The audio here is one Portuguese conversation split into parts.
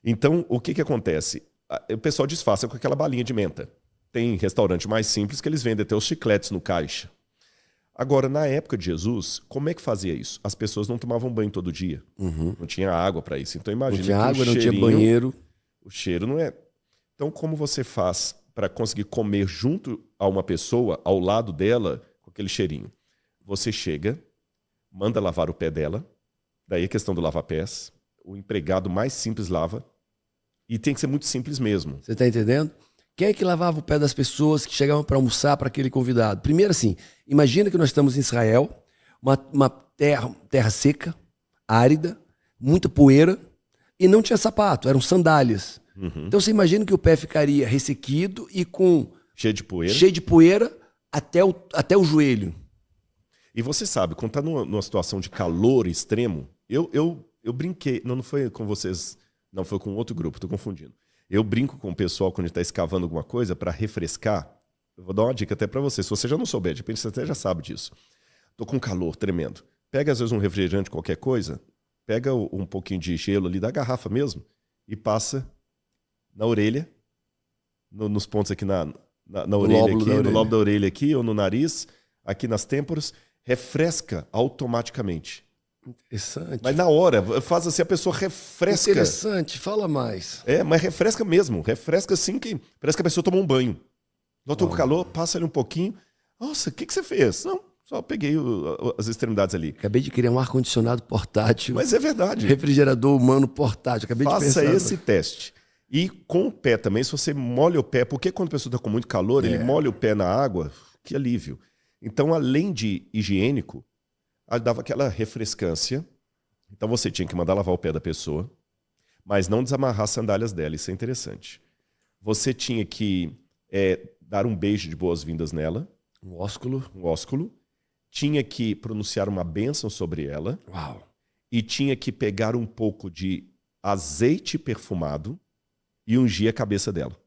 Então, o que acontece? O pessoal disfarça com aquela balinha de menta. Tem restaurante mais simples que eles vendem até os chicletes no caixa. Agora, na época de Jesus, como é que fazia isso? As pessoas não tomavam banho todo dia. Não tinha água para isso. Então, imagina Não tinha que água, não tinha banheiro. O cheiro não é... Então, como você faz para conseguir comer junto a uma pessoa, ao lado dela, com aquele cheirinho? Você chega, manda lavar o pé dela, daí a questão do lava-pés, o empregado mais simples lava, e tem que ser muito simples mesmo. Você está entendendo? Quem é que lavava o pé das pessoas que chegavam para almoçar para aquele convidado? Primeiro assim, imagina que nós estamos em Israel, uma terra seca, árida, muita poeira, e não tinha sapato, eram sandálias. Então você imagina que o pé ficaria ressequido e com... Cheio de poeira até o joelho. E você sabe, quando está numa situação de calor extremo, eu brinquei, não foi com vocês, não foi com outro grupo, estou confundindo. Eu brinco com o pessoal quando está escavando alguma coisa para refrescar. Eu vou dar uma dica até para você, se você já não souber, de repente você até já sabe disso. Estou com calor tremendo. Pega às vezes um refrigerante, qualquer coisa, pega um pouquinho de gelo ali da garrafa mesmo e passa na orelha, nos pontos aqui na orelha aqui, no lobo da orelha aqui, ou no nariz, aqui nas têmporas, refresca automaticamente. Interessante. Mas na hora, faz assim, a pessoa refresca. Interessante, fala mais. Mas refresca mesmo, refresca assim que parece que a pessoa tomou um banho. Notou com calor, passa ali um pouquinho. Nossa, o que você fez? Não, só peguei as extremidades ali. Acabei de criar um ar-condicionado portátil. Mas é verdade. Refrigerador humano portátil. Acabei de pensar. Faça esse teste. E com o pé também, se você molha o pé, porque quando a pessoa está com muito calor, ele molha o pé na água, que alívio. Então, além de higiênico, dava aquela refrescância. Então você tinha que mandar lavar o pé da pessoa, mas não desamarrar as sandálias dela, isso é interessante. Você tinha que dar um beijo de boas-vindas nela. Um ósculo. Um ósculo. Tinha que pronunciar uma bênção sobre ela. Uau. E tinha que pegar um pouco de azeite perfumado e ungir a cabeça dela.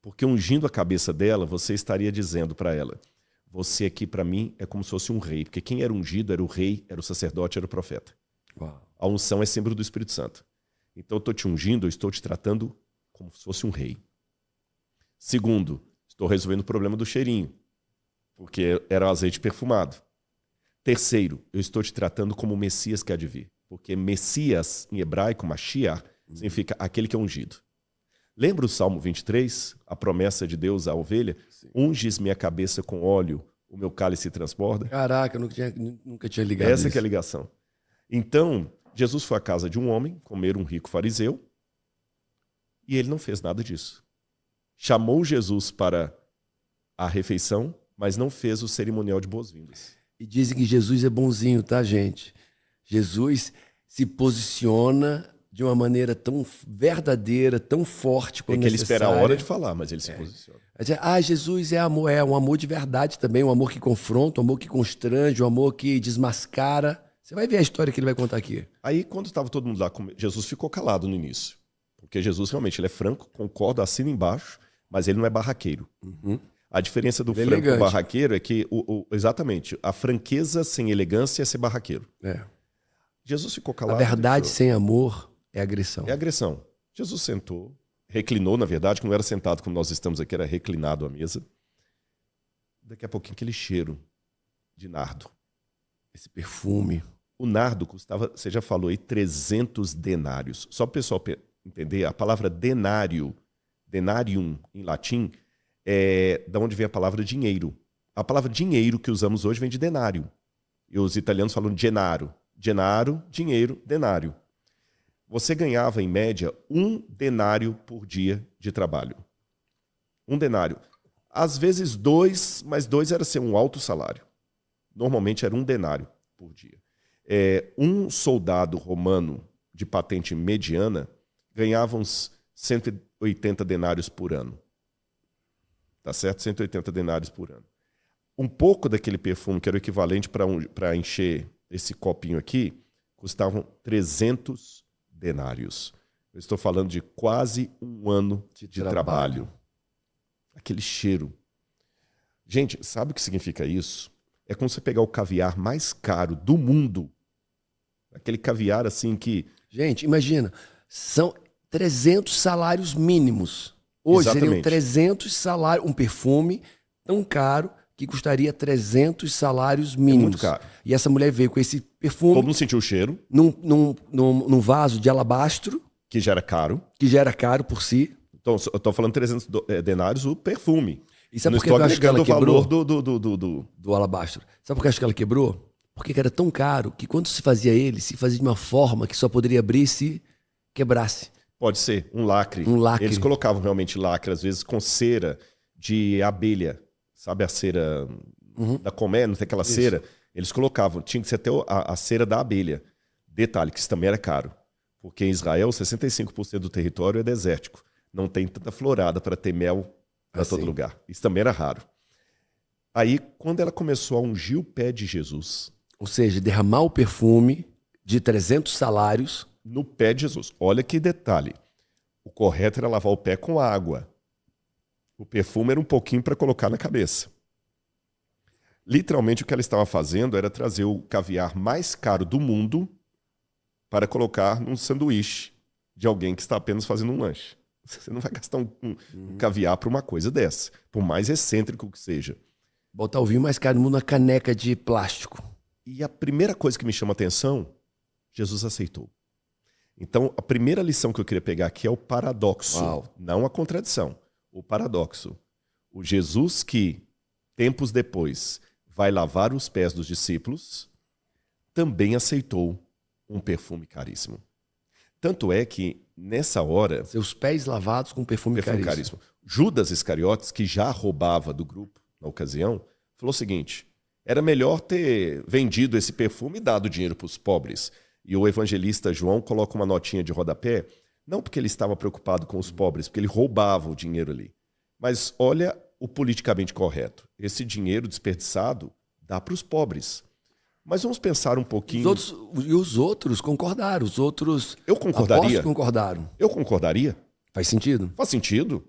Porque ungindo a cabeça dela, você estaria dizendo para ela: você aqui para mim é como se fosse um rei. Porque quem era ungido era o rei, era o sacerdote, era o profeta. Uau. A unção é símbolo do Espírito Santo. Então eu estou te ungindo, eu estou te tratando como se fosse um rei. Segundo, estou resolvendo o problema do cheirinho, porque era o azeite perfumado. Terceiro, eu estou te tratando como o Messias que há de vir. Porque Messias, em hebraico, Mashiach, significa aquele que é ungido. Lembra o Salmo 23? A promessa de Deus à ovelha? Unges minha cabeça com óleo, o meu cálice transborda. Caraca, eu nunca tinha ligado Essa que é a ligação. Então, Jesus foi à casa de um homem, comer um rico fariseu, e ele não fez nada disso. Chamou Jesus para a refeição, mas não fez o cerimonial de boas-vindas. E dizem que Jesus é bonzinho, tá, gente? Jesus se posiciona de uma maneira tão verdadeira, tão forte quando necessário. É que ele espera a hora de falar, mas ele se posiciona. Jesus é amor, um amor de verdade também, um amor que confronta, um amor que constrange, um amor que desmascara. Você vai ver a história que ele vai contar aqui. Aí, quando estava todo mundo lá, Jesus ficou calado no início. Porque Jesus realmente ele é franco, concorda, assina embaixo, mas ele não é barraqueiro. A diferença do franco e barraqueiro é que, exatamente, a franqueza sem elegância é ser barraqueiro. Jesus ficou calado. A verdade sem amor é agressão. É agressão. Jesus sentou, reclinou, na verdade, que não era sentado como nós estamos aqui, era reclinado à mesa. Daqui a pouquinho, aquele cheiro de nardo. Esse perfume. O nardo custava, você já falou aí, 300 denários. Só para o pessoal entender, a palavra denário, denarium em latim, é da onde vem a palavra dinheiro. A palavra dinheiro que usamos hoje vem de denário. E os italianos falam denaro. Denaro, dinheiro, denário. Você ganhava, em média, 1 denário por dia de trabalho. 1 denário. Às vezes 2, mas 2 era ser um alto salário. Normalmente era 1 denário por dia. Um soldado romano de patente mediana ganhava uns 180 denários por ano. Tá certo? 180 denários por ano. Um pouco daquele perfume, que era o equivalente para encher esse copinho aqui, custavam 300 denários. Eu estou falando de quase 1 ano de trabalho. Aquele cheiro. Gente, sabe o que significa isso? É como você pegar o caviar mais caro do mundo. Aquele caviar assim que... Gente, imagina, São 300 salários mínimos. Hoje seriam Exatamente. 300 salários, um perfume tão caro que custaria 300 salários É mínimos. muito caro. E essa mulher veio com esse Todo perfume mundo sentiu o cheiro, num vaso de alabastro, que já era caro. que já era caro por si. Então, eu tô falando 300 denários o perfume. E sabe Não por que estou eu acho que agregando ela o valor quebrou? Do alabastro. Sabe por que eu acho que ela quebrou? Porque era tão caro que quando se fazia ele, se fazia de uma forma que só poderia abrir se quebrasse. Pode ser, um lacre. Um lacre. Eles colocavam realmente lacre, às vezes com cera de abelha. Sabe a cera da colmeia, não tem aquela cera? Eles colocavam, tinha que ser até a cera da abelha. Detalhe, que isso também era caro. Porque em Israel, 65% do território é desértico. Não tem tanta florada para ter mel para todo lugar. Isso também era raro. Aí, quando ela começou a ungir o pé de Jesus, Ou seja, derramar o perfume de 300 salários. no pé de Jesus. Olha que detalhe. O correto era lavar o pé com água. O perfume era um pouquinho para colocar na cabeça. Literalmente, o que ela estava fazendo era trazer o caviar mais caro do mundo para colocar num sanduíche de alguém que está apenas fazendo um lanche. Você não vai gastar um caviar para uma coisa dessa, por mais excêntrico que seja. Botar o vinho mais caro do mundo na caneca de plástico. E a primeira coisa que me chama a atenção, Jesus aceitou. Então, a primeira lição que eu queria pegar aqui é o paradoxo, não a contradição. O paradoxo. O Jesus que, tempos depois, vai lavar os pés dos discípulos, também aceitou um perfume caríssimo. Tanto é que, nessa hora... Seus pés lavados com perfume caríssimo. Judas Iscariotes, que já roubava do grupo na ocasião, falou o seguinte: era melhor ter vendido esse perfume e dado dinheiro para os pobres. E o evangelista João coloca uma notinha de rodapé, não porque ele estava preocupado com os pobres, porque ele roubava o dinheiro ali. Mas olha o politicamente correto. Esse dinheiro desperdiçado dá para os pobres. Mas vamos pensar um pouquinho... Os outros concordaram. Os outros Eu concordaria. apóstolos concordaram. Eu concordaria. Faz sentido? Faz sentido.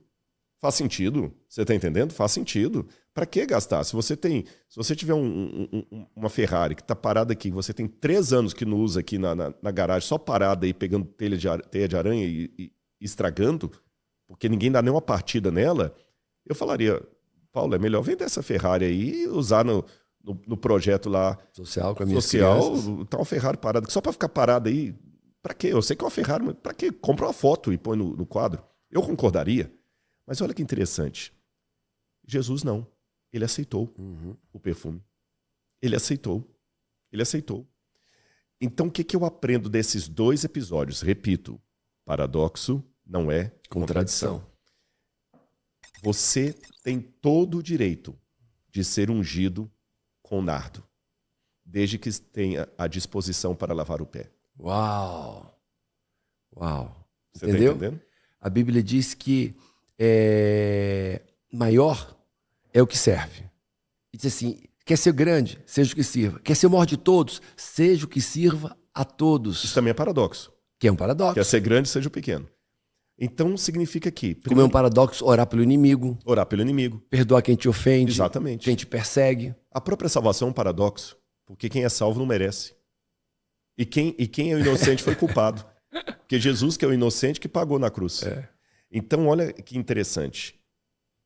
Faz sentido. Você está entendendo? Faz sentido. Para que gastar? Se você tiver uma Ferrari que está parada aqui, você tem 3 anos que não usa aqui na garagem, só parada aí, pegando teia de aranha e estragando, porque ninguém dá nenhuma partida nela, eu falaria, Paulo, é melhor vender essa Ferrari aí e usar no projeto lá social, com a minha social, tá uma Ferrari parada, só para ficar parada aí, para quê? Eu sei que é uma Ferrari, mas para quê? Compra uma foto e põe no quadro. Eu concordaria. Mas olha que interessante. Jesus não. Ele aceitou o perfume. Ele aceitou. Ele aceitou. Então, o que eu aprendo desses 2 episódios? Repito, paradoxo não é contradição. Você tem todo o direito de ser ungido com nardo, desde que tenha a disposição para lavar o pé. Uau! Você Entendeu? está entendendo? A Bíblia diz que maior é o que serve. E diz assim, quer ser grande, seja o que sirva. Quer ser o maior de todos, seja o que sirva a todos. Isso também é paradoxo. Que é um paradoxo. Quer ser grande, seja o pequeno. Então, significa que... Como é um paradoxo, orar pelo inimigo. Orar pelo inimigo. Perdoar quem te ofende. Exatamente. Quem te persegue. A própria salvação é um paradoxo, porque quem é salvo não merece. E quem é o inocente foi culpado. Porque Jesus, que é o inocente, que pagou na cruz. Então, olha que interessante.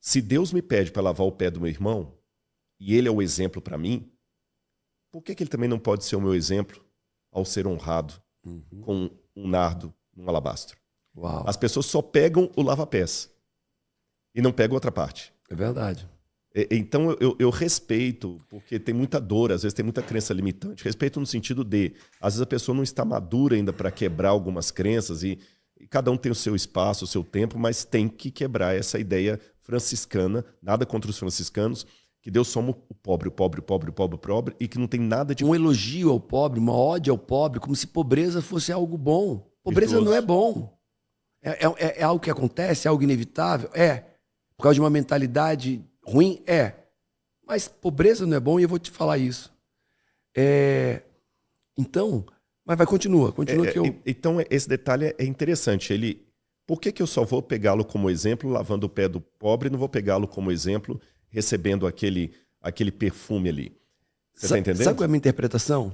Se Deus me pede para lavar o pé do meu irmão, e ele é o exemplo para mim, por que ele também não pode ser o meu exemplo ao ser honrado com um nardo, um alabastro? Uau. As pessoas só pegam o lava-pés e não pegam outra parte. É verdade. Então eu respeito, porque tem muita dor, às vezes tem muita crença limitante. Respeito no sentido de, às vezes a pessoa não está madura ainda para quebrar algumas crenças e cada um tem o seu espaço, o seu tempo, mas tem que quebrar essa ideia franciscana, nada contra os franciscanos, que Deus soma o pobre, e que não tem nada de... Um elogio ao pobre, uma ode ao pobre, como se pobreza fosse algo bom. Pobreza Virtuoso. não é bom. É algo que acontece, é algo inevitável? É. Por causa de uma mentalidade ruim? É. Mas pobreza não é bom e eu vou te falar isso. Então, mas continua que eu... Então, esse detalhe é interessante. Por que eu só vou pegá-lo como exemplo lavando o pé do pobre e não vou pegá-lo como exemplo recebendo aquele perfume ali? Você está entendendo? Sabe qual é a minha interpretação?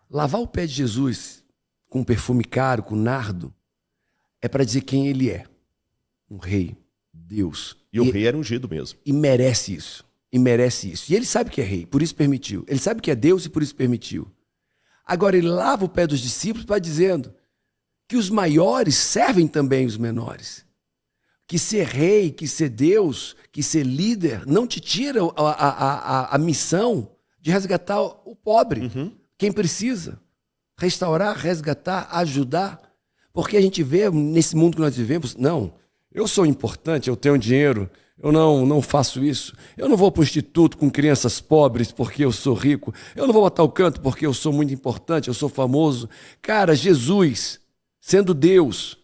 Lavar o pé de Jesus com perfume caro, com nardo, é para dizer quem ele é. Um rei, Deus. E o rei era ungido mesmo. E merece isso. E merece isso. E ele sabe que é rei, por isso permitiu. Ele sabe que é Deus e por isso permitiu. Agora ele lava o pé dos discípulos para dizendo que os maiores servem também os menores. Que ser rei, que ser Deus, que ser líder não te tira a missão de resgatar o pobre, quem precisa. Restaurar, resgatar, ajudar. Porque a gente vê nesse mundo que nós vivemos, não, eu sou importante, eu tenho dinheiro, eu não faço isso. Eu não vou para o instituto com crianças pobres porque eu sou rico. Eu não vou botar o canto porque eu sou muito importante, eu sou famoso. Cara, Jesus, sendo Deus,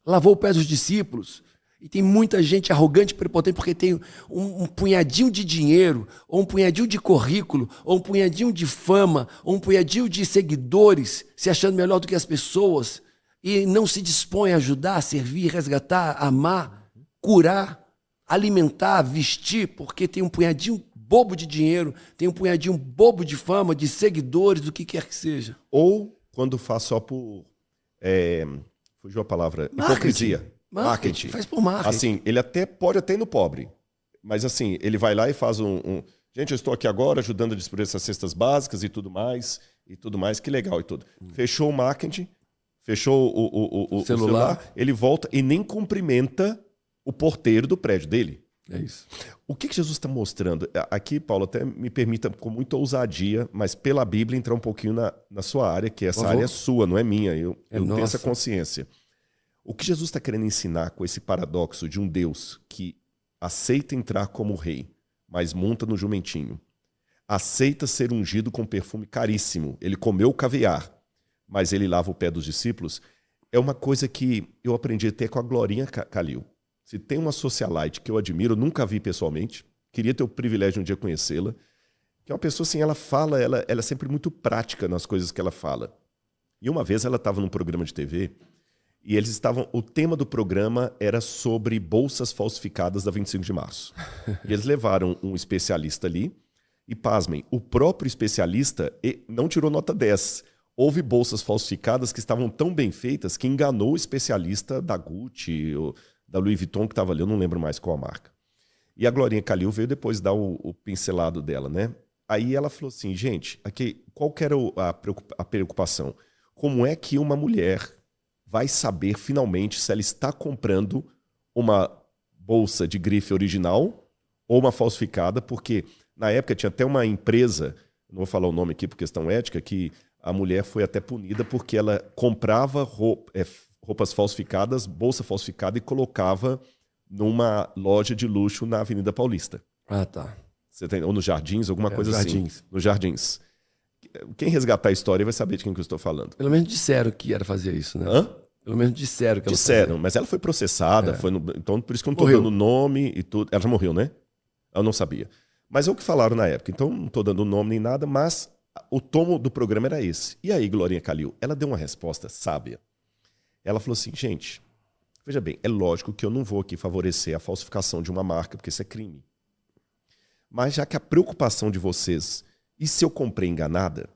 lavou o pé dos discípulos. E tem muita gente arrogante e prepotente porque tem um punhadinho de dinheiro, ou um punhadinho de currículo, ou um punhadinho de fama, ou um punhadinho de seguidores, se achando melhor do que as pessoas, e não se dispõe a ajudar, a servir, resgatar, amar, curar, alimentar, vestir, porque tem um punhadinho bobo de dinheiro, tem um punhadinho bobo de fama, de seguidores, do que quer que seja. Ou quando faz só por... fugiu a palavra. Hipocrisia. Marketing. Faz por marketing. Assim, ele pode até ir no pobre, mas assim, ele vai lá e faz Gente, eu estou aqui agora ajudando a distribuir essas cestas básicas e tudo mais, que legal e tudo. Fechou o marketing, fechou o celular, ele volta e nem cumprimenta o porteiro do prédio dele. É isso. O que Jesus está mostrando? Aqui, Paulo, até me permita com muita ousadia, mas pela Bíblia entrar um pouquinho na sua área, que essa área é sua, não é minha. Eu tenho essa consciência. O que Jesus está querendo ensinar com esse paradoxo de um Deus que aceita entrar como rei, mas monta no jumentinho, aceita ser ungido com perfume caríssimo, ele comeu caviar, mas ele lava o pé dos discípulos, é uma coisa que eu aprendi até com a Glorinha Calil. Se tem uma socialite que eu admiro, nunca vi pessoalmente, queria ter o privilégio de um dia conhecê-la, que é uma pessoa assim, ela fala, ela é sempre muito prática nas coisas que ela fala. E uma vez ela estava num programa de TV, e o tema do programa era sobre bolsas falsificadas da 25 de março. E eles levaram um especialista ali, e pasmem, o próprio especialista não tirou nota 10. Houve bolsas falsificadas que estavam tão bem feitas que enganou o especialista da Gucci, da Louis Vuitton, que estava ali, eu não lembro mais qual a marca. E a Glorinha Calil veio depois dar o pincelado dela, né? Aí ela falou assim, gente, aqui, qual que era a preocupação? Como é que uma mulher vai saber finalmente se ela está comprando uma bolsa de grife original ou uma falsificada, porque na época tinha até uma empresa, não vou falar o nome aqui por questão ética, que a mulher foi até punida porque ela comprava roupas falsificadas, bolsa falsificada e colocava numa loja de luxo na Avenida Paulista. Ah, tá. Você tem, ou nos Jardins, alguma coisa Jardins. assim. Nos Jardins. Quem resgatar a história vai saber de quem que eu estou falando. Pelo menos disseram que era fazer isso, né? Hã? Pelo menos disseram que ela Disseram, mas ela foi processada, então por isso que eu não estou dando nome e tudo. Ela já morreu, né? Eu não sabia. Mas é o que falaram na época, então não estou dando nome nem nada, mas o tomo do programa era esse. E aí, Glorinha Calil, ela deu uma resposta sábia. Ela falou assim, gente, veja bem, é lógico que eu não vou aqui favorecer a falsificação de uma marca, porque isso é crime. Mas já que a preocupação de vocês, e se eu comprei enganada,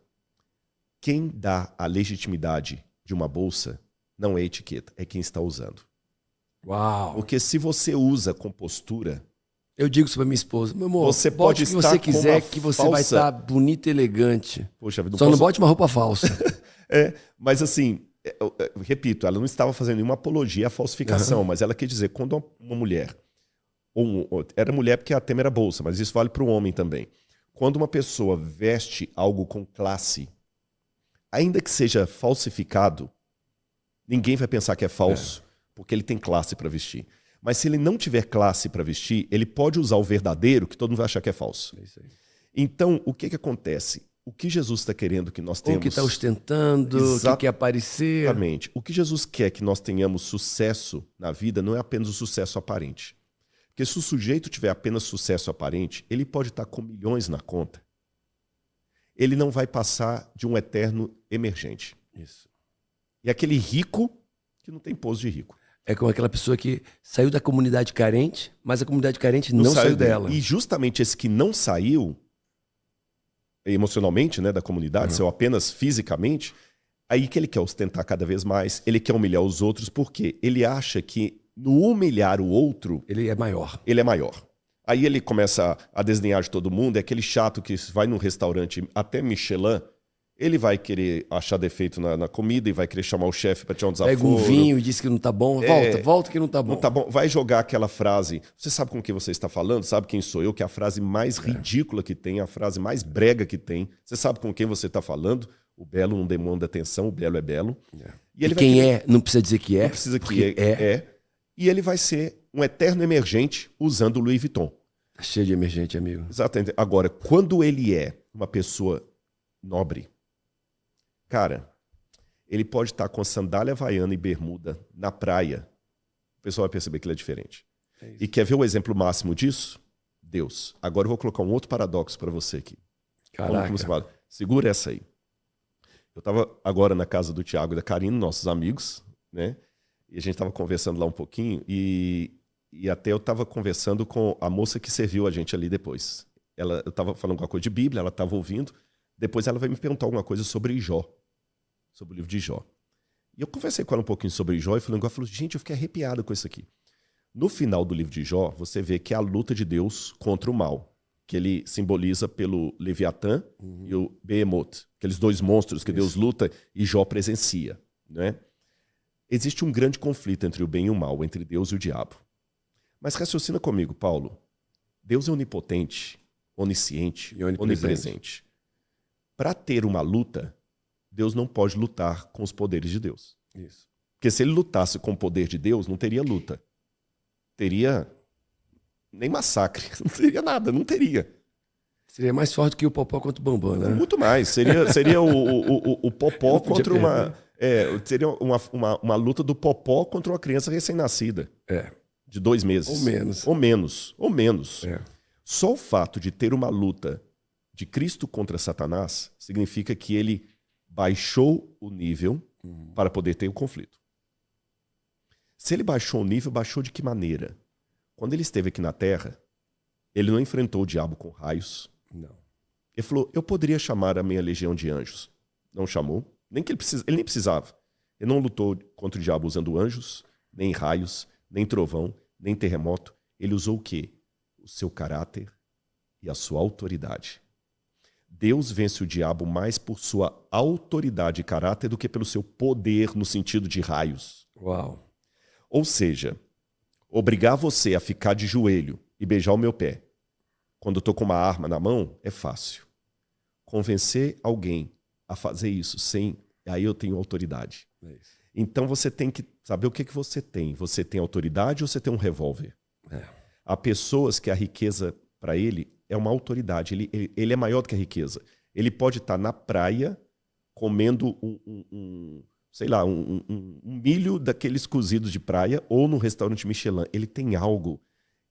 quem dá a legitimidade de uma bolsa não é a etiqueta, é quem está usando. Uau! Porque se você usa com postura... Eu digo isso para minha esposa, meu amor, você pode bote o que estar você quiser, com que você falsa... vai estar bonita e elegante. Poxa vida, Só não bote uma roupa falsa. Mas assim, repito, ela não estava fazendo nenhuma apologia à falsificação, mas ela quer dizer, quando uma mulher... era mulher porque a tema era bolsa, mas isso vale para o homem também. Quando uma pessoa veste algo com classe, ainda que seja falsificado, ninguém vai pensar que é falso, porque ele tem classe para vestir. Mas se ele não tiver classe para vestir, ele pode usar o verdadeiro, que todo mundo vai achar que é falso. É isso aí. Então, o que acontece? O que Jesus está querendo que nós tenhamos... O que está ostentando, o que quer aparecer. Exatamente. O que Jesus quer que nós tenhamos sucesso na vida não é apenas o sucesso aparente. Porque se o sujeito tiver apenas sucesso aparente, ele pode estar com milhões na conta. Ele não vai passar de um eterno emergente. Isso. E aquele rico que não tem pose de rico. É como aquela pessoa que saiu da comunidade carente, mas a comunidade carente não saiu dela. E justamente esse que não saiu emocionalmente, né, da comunidade, saiu apenas fisicamente, Aí que ele quer ostentar cada vez mais, ele quer humilhar os outros, porque ele acha que no humilhar o outro, Ele é maior. ele é maior. Aí ele começa a desdenhar de todo mundo, é aquele chato que vai num restaurante, até Michelin, ele vai querer achar defeito na comida e vai querer chamar o chefe para tirar um desaforo. Pega um vinho e diz que não tá bom. Volta que não tá bom. Não tá bom. Vai jogar aquela frase, você sabe com quem você está falando? Sabe quem sou eu? Que é a frase mais ridícula que tem, a frase mais brega que tem. Você sabe com quem você está falando? O belo não demanda atenção, o belo é belo. E ele quem é, não precisa dizer que é. Não precisa que é. E ele vai ser um eterno emergente usando o Louis Vuitton. Tá cheio de emergente, amigo. Exatamente. Agora, quando ele é uma pessoa nobre, cara, ele pode estar com sandália havaiana e bermuda na praia. O pessoal vai perceber que ele é diferente. E quer ver o exemplo máximo disso? Deus. Agora eu vou colocar um outro paradoxo para você aqui. Caraca. Como você fala? Segura essa aí. Eu estava agora na casa do Tiago e da Karine, nossos amigos, né? E a gente estava conversando lá um pouquinho e até eu estava conversando com a moça que serviu a gente ali depois. Eu estava falando alguma coisa de Bíblia, ela estava ouvindo. Depois ela vai me perguntar alguma coisa sobre Jó, sobre o livro de Jó. E eu conversei com ela um pouquinho sobre Jó e ela falou, gente, eu fiquei arrepiado com isso aqui. No final do livro de Jó, você vê que é a luta de Deus contra o mal, que ele simboliza pelo Leviatã e o Behemoth, aqueles dois monstros que Deus luta e Jó presencia, né? Existe um grande conflito entre o bem e o mal, entre Deus e o diabo. Mas raciocina comigo, Paulo. Deus é onipotente, onisciente, onipresente. Para ter uma luta, Deus não pode lutar com os poderes de Deus. Isso. Porque se ele lutasse com o poder de Deus, não teria luta. Teria nem massacre, não teria nada, não teria. Seria mais forte que o Popó contra o Bambam, né? Muito mais. Seria o Popó contra uma... seria uma luta do Popó contra uma criança recém-nascida. De 2 meses. Ou menos. Só o fato de ter uma luta de Cristo contra Satanás significa que ele baixou o nível para poder ter o conflito. Se ele baixou o nível, baixou de que maneira? Quando ele esteve aqui na Terra, ele não enfrentou o diabo com raios. Não. Ele falou, eu poderia chamar a minha legião de anjos. Não chamou. Ele nem precisava. Ele não lutou contra o diabo usando anjos, nem raios, nem trovão, nem terremoto. Ele usou o quê? O seu caráter e a sua autoridade. Deus vence o diabo mais por sua autoridade e caráter do que pelo seu poder no sentido de raios. Uau. Ou seja, obrigar você a ficar de joelho e beijar o meu pé quando eu estou com uma arma na mão é fácil. Convencer alguém a fazer isso aí eu tenho autoridade. Então você tem que saber o que você tem. Você tem autoridade ou você tem um revólver? Há pessoas que a riqueza para ele é uma autoridade. Ele é maior do que a riqueza. Ele pode estar na praia comendo um milho daqueles cozidos de praia ou no restaurante Michelin. Ele tem algo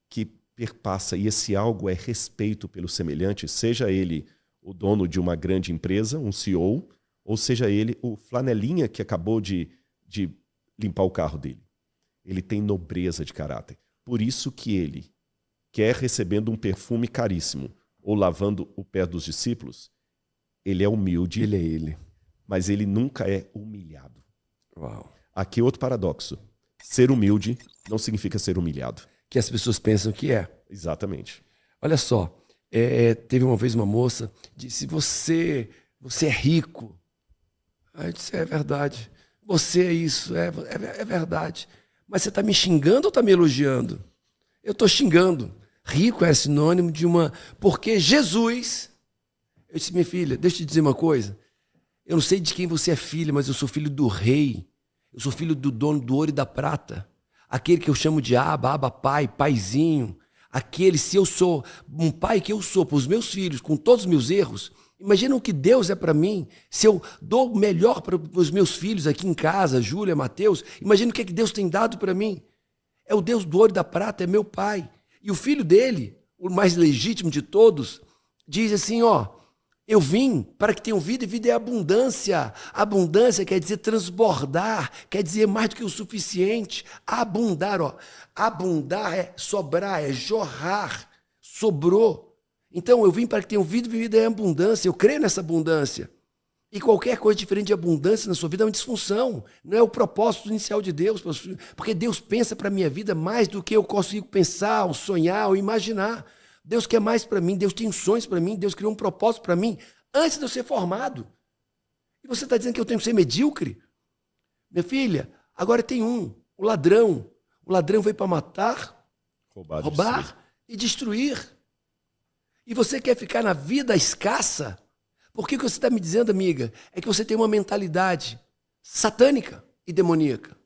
que perpassa, e esse algo é respeito pelo semelhante, seja ele o dono de uma grande empresa, um CEO, ou seja ele o flanelinha que acabou de limpar o carro dele. Ele tem nobreza de caráter. Por isso que ele quer recebendo um perfume caríssimo ou lavando o pé dos discípulos, ele é humilde. Ele é ele. Mas ele nunca é humilhado. Uau. Aqui outro paradoxo. Ser humilde não significa ser humilhado. Que as pessoas pensam que é. Exatamente. Olha só, teve uma vez uma moça disse, você é rico. Aí eu disse, é verdade. Você é isso, é verdade. Mas você está me xingando ou está me elogiando? Eu estou xingando. Rico é sinônimo de uma... Porque Jesus... Eu disse, minha filha, deixa eu te dizer uma coisa. Eu não sei de quem você é filha, mas eu sou filho do rei. Eu sou filho do dono do ouro e da prata. Aquele que eu chamo de Abba, pai, paizinho. Aquele, se eu sou um pai que eu sou para os meus filhos, com todos os meus erros, imagina o que Deus é para mim. Se eu dou o melhor para os meus filhos aqui em casa, Júlia, Mateus, imagina o que Deus tem dado para mim. É o Deus do ouro e da prata, é meu pai. E o filho dele, o mais legítimo de todos, diz assim, eu vim para que tenham vida e vida é abundância. Abundância quer dizer transbordar, quer dizer mais do que o suficiente. Abundar, abundar é sobrar, é jorrar, sobrou. Então eu vim para que tenham vida e vida em abundância. Eu creio nessa abundância. E qualquer coisa diferente de abundância na sua vida é uma disfunção. Não é o propósito inicial de Deus. Porque Deus pensa para a minha vida mais do que eu consigo pensar, ou sonhar, ou imaginar. Deus quer mais para mim, Deus tem sonhos para mim, Deus criou um propósito para mim antes de eu ser formado. E você está dizendo que eu tenho que ser medíocre? Minha filha, agora tem o ladrão. O ladrão veio para matar, roubar e destruir. E você quer ficar na vida escassa? Por que você está me dizendo, amiga? É que você tem uma mentalidade satânica e demoníaca.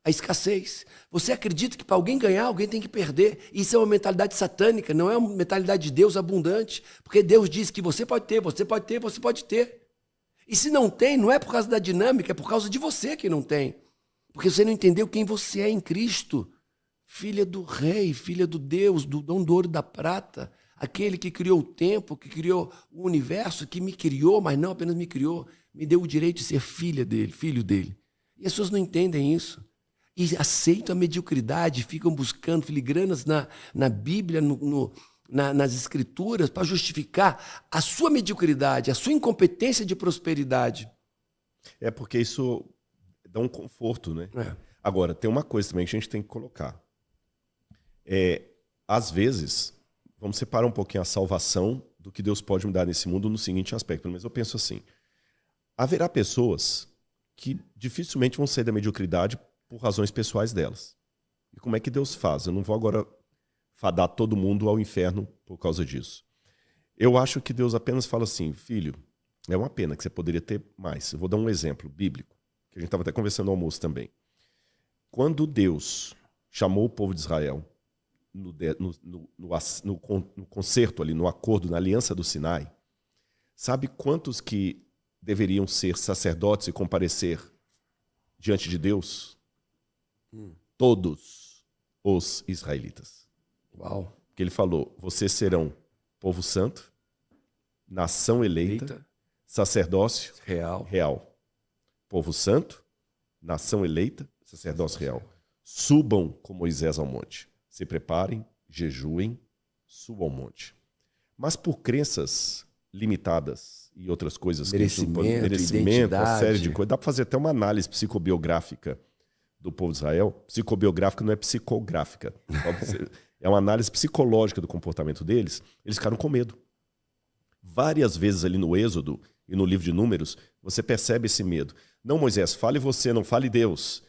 A escassez. Você acredita que para alguém ganhar, alguém tem que perder. Isso é uma mentalidade satânica, não é uma mentalidade de Deus abundante. Porque Deus diz que você pode ter, você pode ter, você pode ter. E se não tem, não é por causa da dinâmica, é por causa de você que não tem. Porque você não entendeu quem você é em Cristo. Filha do Rei, filha do Deus, do dono do ouro e da prata. Aquele que criou o tempo, que criou o universo, que me criou, mas não apenas me criou, me deu o direito de ser filha dele, filho dele. E as pessoas não entendem isso. E aceitam a mediocridade, ficam buscando filigranas na Bíblia, nas Escrituras, para justificar a sua mediocridade, a sua incompetência de prosperidade. É porque isso dá um conforto, né? Agora, tem uma coisa também que a gente tem que colocar. Às vezes, vamos separar um pouquinho a salvação do que Deus pode me dar nesse mundo no seguinte aspecto. Mas eu penso assim, haverá pessoas que dificilmente vão sair da mediocridade por razões pessoais delas. E como é que Deus faz? Eu não vou agora fadar todo mundo ao inferno por causa disso. Eu acho que Deus apenas fala assim, filho, é uma pena que você poderia ter mais. Eu vou dar um exemplo bíblico, que a gente estava até conversando no almoço também. Quando Deus chamou o povo de Israel no concerto ali, no acordo, na aliança do Sinai, sabe quantos que deveriam ser sacerdotes e comparecer diante de Deus? Todos os israelitas. Uau. Porque ele falou, vocês serão povo santo, nação eleita, sacerdócio real. Povo santo, nação eleita, sacerdócio real. Subam com Moisés ao monte. Se preparem, jejuem, subam ao monte. Mas por crenças limitadas e outras coisas, merecimento, uma série de coisas, dá para fazer até uma análise psicobiográfica do povo de Israel. Psicobiográfica não é psicográfica. É uma análise psicológica do comportamento deles. Eles ficaram com medo. Várias vezes ali no Êxodo e no livro de Números, você percebe esse medo. Não, Moisés, fale você, não fale Deus.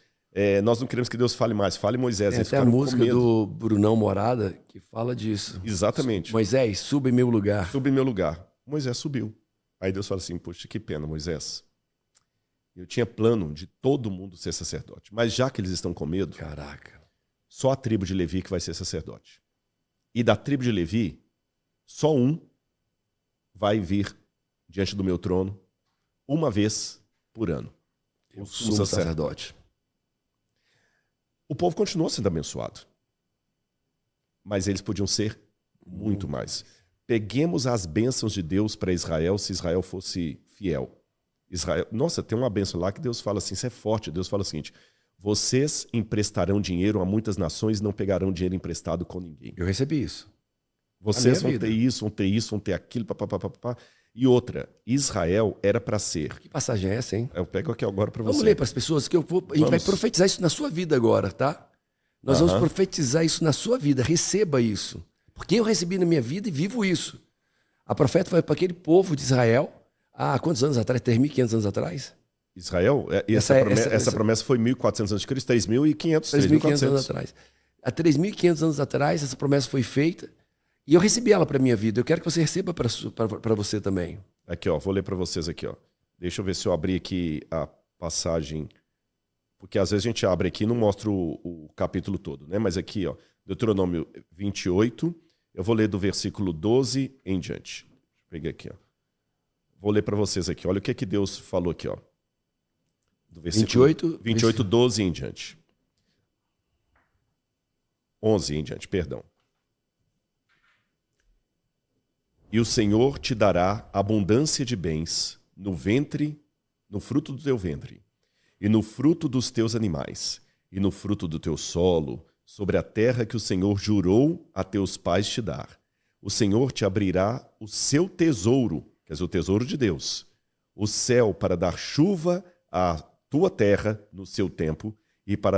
Nós não queremos que Deus fale mais, fale Moisés. Tem até a música do Brunão Morada que fala disso. Exatamente. Moisés, suba em meu lugar. Suba em meu lugar. Moisés subiu. Aí Deus fala assim, poxa, que pena, Moisés. Eu tinha plano de todo mundo ser sacerdote. Mas já que eles estão com medo, caraca, só a tribo de Levi que vai ser sacerdote. E da tribo de Levi, só um vai vir diante do meu trono uma vez por ano. O sumo sacerdote. O povo continuou sendo abençoado. Mas eles podiam ser muito mais. Peguemos as bênçãos de Deus para Israel se Israel fosse fiel. Nossa, tem uma bênção lá que Deus fala assim, isso é forte. Deus fala o seguinte, vocês emprestarão dinheiro a muitas nações e não pegarão dinheiro emprestado com ninguém. Eu recebi isso. Vocês vão ter isso, vão ter isso, vão ter aquilo, papapá. E outra, Israel era para ser... Que passagem é essa, hein? Eu pego aqui agora para você. Vamos ler para as pessoas, que a gente vai profetizar isso na sua vida agora, tá? Nós vamos profetizar isso na sua vida, receba isso. Porque eu recebi na minha vida e vivo isso. A profeta foi para aquele povo de Israel, há quantos anos atrás? 3.500 anos atrás? Israel? Essa promessa foi 1.400 a.C., 3.500 anos atrás. Há 3.500 anos atrás, essa promessa foi feita e eu recebi ela para a minha vida. Eu quero que você receba para você também. Aqui, ó, vou ler para vocês aqui, ó. Deixa eu ver se eu abri aqui a passagem, porque às vezes a gente abre aqui e não mostra o capítulo todo, né? Mas aqui, ó, Deuteronômio 28, eu vou ler do versículo 12 em diante. Deixa eu pegar aqui, ó. Vou ler para vocês aqui. Olha o que Deus falou aqui, ó. Do versículo 28, 12 em diante. 11 em diante, perdão. E o Senhor te dará abundância de bens no ventre, no fruto do teu ventre, e no fruto dos teus animais, e no fruto do teu solo, sobre a terra que o Senhor jurou a teus pais te dar. O Senhor te abrirá o seu tesouro, quer dizer, o tesouro de Deus, o céu para dar chuva à tua terra no seu tempo e para